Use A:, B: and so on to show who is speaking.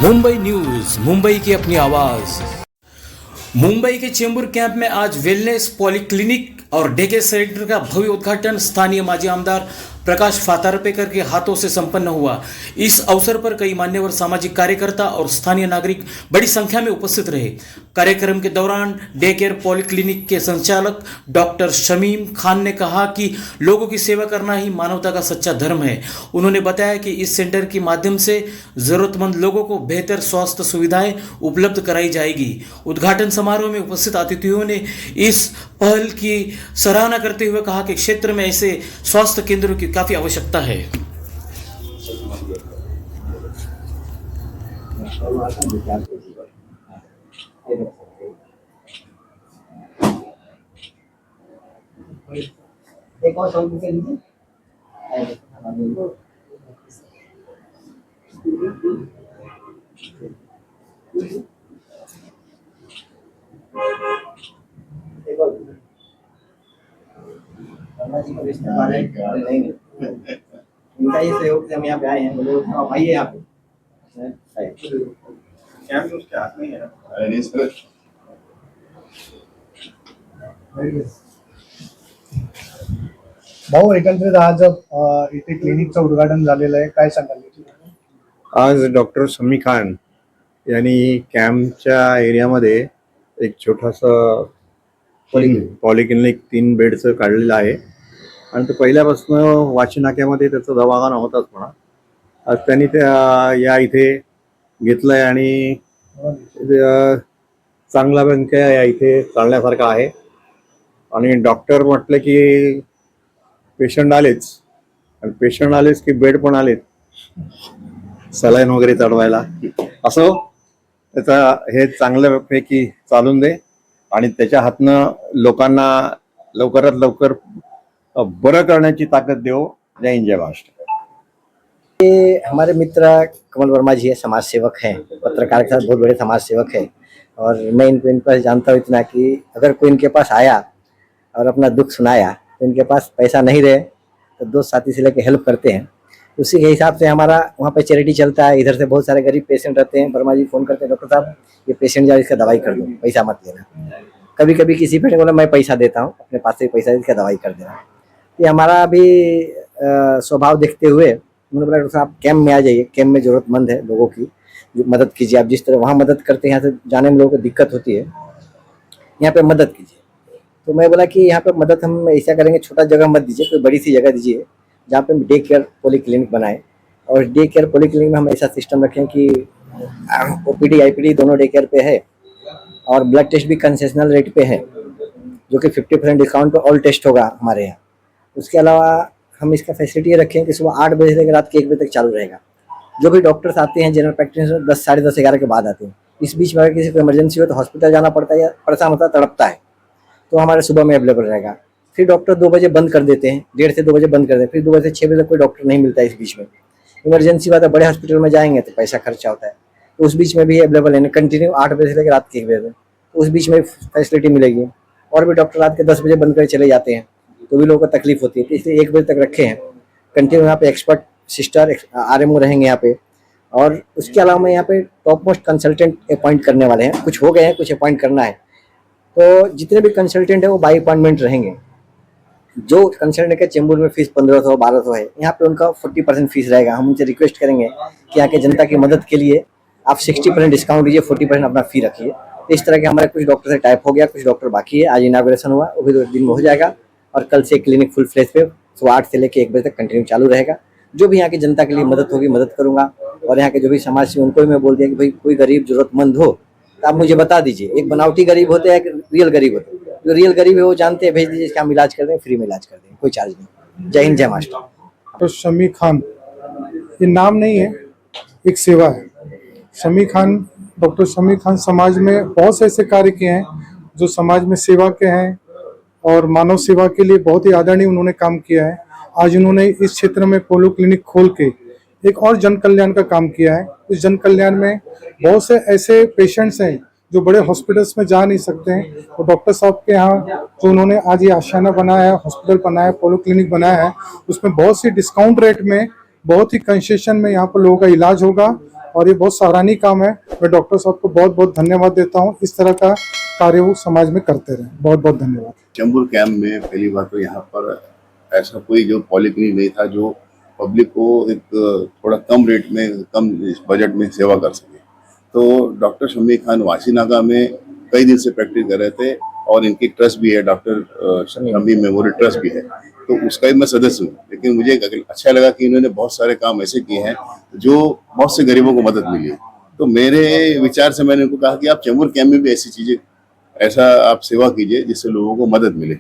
A: Mumbai news, Mumbai की अपनी आवाज। मुंबई के चेंबूर कैंप में आज वेलनेस पॉलीक्लिनिक और डे केयर सेंटर का भव्य उद्घाटन स्थानीय माजी आमदार प्रकाश फातारपेकर के हाथों से संपन्न हुआ। इस अवसर पर कई मान्यवर सामाजिक कार्यकर्ता और स्थानीय नागरिक बड़ी संख्या में उपस्थित रहे। कार्यक्रम के दौरान डे केयर पॉलीक्लिनिक के संचालक डॉक्टर शमीम खान ने कहा कि लोगों की सेवा करना ही मानवता का सच्चा धर्म है। उन्होंने बताया कि इस सेंटर के माध्यम से जरूरतमंद लोगों को बेहतर स्वास्थ्य सुविधाएं उपलब्ध कराई जाएगी। उद्घाटन समारोह में उपस्थित अतिथियों ने इस पहल की सराहना करते हुए कहा कि क्षेत्र में ऐसे स्वास्थ्य केंद्रों की काफी आवश्यकता है।
B: एक और सॉन्ग के लीजिए। एक और जी को रिश्ते वाले नहीं इनका ये सहयोग से हम यहाँ पे आए हैं। बोले आप आइए यहाँ पे। क्या भी उसके हाथ में है। अरे सर
C: भाऊ, एकंदरीत आज इथे क्लिनिकचं उद्घाटन झालेलं आहे, काय सांगाल?
D: आज डॉक्टर शमी खान यांनी कॅम्पच्या एरियामध्ये एक छोटासा पॉलिक्लिनिक 3 बेडचं काढलेलं आहे आणि तो पहिल्यापासून वाशी नाक्यामध्ये त्याचा दवाखाना होताच म्हणा। आज त्यांनी या इथे घेतलंय आणि चांगला बँक या इथे चालण्यासारखा आहे आणि डॉक्टर म्हटलं की पेशंट आलेच की बेड पण आलेत सलाईन वगैरे चढवायला। असं त्याचा हे चांगल्यापैकी चालून दे आणि त्याच्या हातनं लोकांना लवकरात लवकर बरं करण्याची ताकद देव। जय हिंद, जय महाराष्ट्र।
B: ये हमारे मित्र कमल वर्मा जी है, समाज सेवक हैं, पत्रकार के साथ बहुत बड़े समाज सेवक हैं और मैं इन पर जानता हूँ इतना कि अगर कोई इनके पास आया और अपना दुख सुनाया तो इनके पास पैसा नहीं रहे तो दोस्त साथी से लेके हेल्प करते हैं। उसी के हिसाब से हमारा वहाँ पे चैरिटी चलता है। इधर से बहुत सारे गरीब पेशेंट रहते हैं, वर्मा जी फ़ोन करते हैं, डॉक्टर साहब ये पेशेंट जाओ इसका दवाई कर दो, पैसा मत लेना। कभी कभी किसी पेशेंट बोला मैं पैसा देता हूँ, अपने पास से पैसा इसका दवाई कर देना। ये हमारा भी स्वभाव देखते हुए उन्होंने बोला डॉक्टर साहब कैंप में आ जाइए, कैंप में ज़रूरतमंद है लोगों की, जो मदद कीजिए। आप जिस तरह वहाँ मदद करते हैं, यहाँ से जाने में लोगों को दिक्कत होती है, यहाँ पे मदद कीजिए। तो मैं बोला कि यहाँ पे मदद हम ऐसा करेंगे, छोटा जगह मत दीजिए, कोई बड़ी सी जगह दीजिए जहाँ पे डे केयर पॉलीक्लिनिक बनाए। और डे केयर पॉलीक्लिनिक में हम ऐसा सिस्टम रखें कि ओपीडी आईपीडी दोनों डे केयर पे है और ब्लड टेस्ट भी कंसेशनल रेट पे है, जो कि 50% डिस्काउंट पे ऑल टेस्ट होगा हमारे यहाँ। उसके अलावा हम इसका फैसिलिटी रखें कि सुबह 8 बजे से लेकर रात के 1 बजे तक चालू रहेगा। जो भी डॉक्टर्स आते हैं जनरल प्रैक्टिशनर 10, साढ़े 10, 11 के बाद आते हैं। इस बीच में अगर किसी को इमरजेंसी हो तो हॉस्पिटल जाना पड़ता है या परेशान होता है, तड़पता है, तो हमारे सुबह में अवेलेबल रहेगा। फिर डॉक्टर 2 बजे बंद कर देते हैं, 1:30 से 2 बजे बंद कर देते हैं। फिर 2 बजे से 6 बजे तक कोई डॉक्टर नहीं मिलता है। इस बीच में इमरजेंसी बात है, बड़े हॉस्पिटल में जाएंगे तो पैसा खर्चा होता है, तो उस बीच में भी अवेलेबल है कंटिन्यू 8 बजे से लेकर रात के 1 बजे तक, तो उस बीच में फैसिलिटी मिलेगी। और भी डॉक्टर रात के 10 बजे बंद कर चले जाते हैं तो भी लोगों को तकलीफ होती है, तो इसलिए 1 बजे तक रखे हैं कंटिन्यू। यहाँ पे एक्सपर्ट सिस्टर आरएमओ रहेंगे यहाँ पे। और उसके अलावा मैं यहाँ पे टॉप मोस्ट कंसल्टेंट अपॉइंट करने वाले हैं, कुछ हो गए हैं, कुछ अपॉइंट करना है। तो जितने भी कंसल्टेंट है वो बाई अपॉइंटमेंट रहेंगे। जो कंसल्टेंट के चेंबूर में फीस 1500 1200 है, यहाँ पे उनका 40% फीस रहेगा। हम उनसे रिक्वेस्ट करेंगे कि यहाँ के जनता की मदद के लिए आप 60% डिस्काउंट दीजिए, 40% अपना फी रखिए। इस तरह के हमारे कुछ डॉक्टर से टाइप हो गया, कुछ डॉक्टर बाकी है। आज इनाग्रेशन हुआ, वो भी 2 दिन में हो जाएगा और कल से क्लिनिक फुल फ्लेज पे सुबह 8 से लेकर 1 बजे तक कंटिन्यू चालू रहेगा। जो भी यहाँ की जनता के लिए मदद होगी मदद करूँगा। और यहाँ के जो भी समाज से उनको भी मैं बोल दिया कि भाई कोई गरीब जरूरतमंद हो तो आप मुझे बता दीजिए। एक बनावटी गरीब होते हैं, एक रियल गरीब होते हैं। जो रियल गरीब है वो जानते हैं, भेज दीजिए, इसका हम इलाज कर दें, फ्री में इलाज कर दें, कोई चार्ज नहीं। जय हिंद, जय महाराष्ट्र।
C: तो शमी खान ये नाम नहीं है, एक सेवा है। शमी खान, डॉक्टर शमी खान समाज में बहुत से ऐसे कार्य किए हैं जो समाज में सेवा के हैं और मानव सेवा के लिए बहुत ही आदरणीय उन्होंने काम किया है। आज उन्होंने इस क्षेत्र में पोलो क्लिनिक खोल के एक और जन कल्याण का काम किया है। इस जन कल्याण में बहुत से ऐसे पेशेंट्स हैं जो बड़े हॉस्पिटल्स में जा नहीं सकते हैं, और डॉक्टर साहब के यहाँ जो उन्होंने आज ये आशियाना बनाया है, हॉस्पिटल बनाया, पोलो क्लिनिक बनाया है, उसमें बहुत सी डिस्काउंट रेट में, बहुत ही कंसेशन में यहाँ पर लोगों का इलाज होगा और ये बहुत सराहनीय काम है। मैं डॉक्टर साहब को बहुत बहुत धन्यवाद देता हूँ। इस तरह का कार्य वो समाज में करते रहे। बहुत बहुत धन्यवाद।
E: चेंबूर कैंप में पहली बार तो यहाँ पर ऐसा कोई जो पॉलिक्लिनिक नहीं था जो पब्लिक को एक थोड़ा कम रेट में, कम बजट में सेवा कर सके। तो डॉक्टर शमी खान वासीनागा में कई दिन से प्रैक्टिस कर रहे थे और इनकी ट्रस्ट भी है, डॉक्टर शमी मेमोरियल ट्रस्ट भी है, तो उसका भी मैं सदस्य हूँ। लेकिन मुझे अच्छा लगा कि इन्होंने बहुत सारे काम ऐसे किए हैं जो बहुत से गरीबों को मदद मिली है। तो मेरे विचार से मैंने उनको कहा कि आप चेंबूर कैंप में भी ऐसी चीजें, ऐसा आप सेवा कीजिए जिससे लोगों को मदद मिले।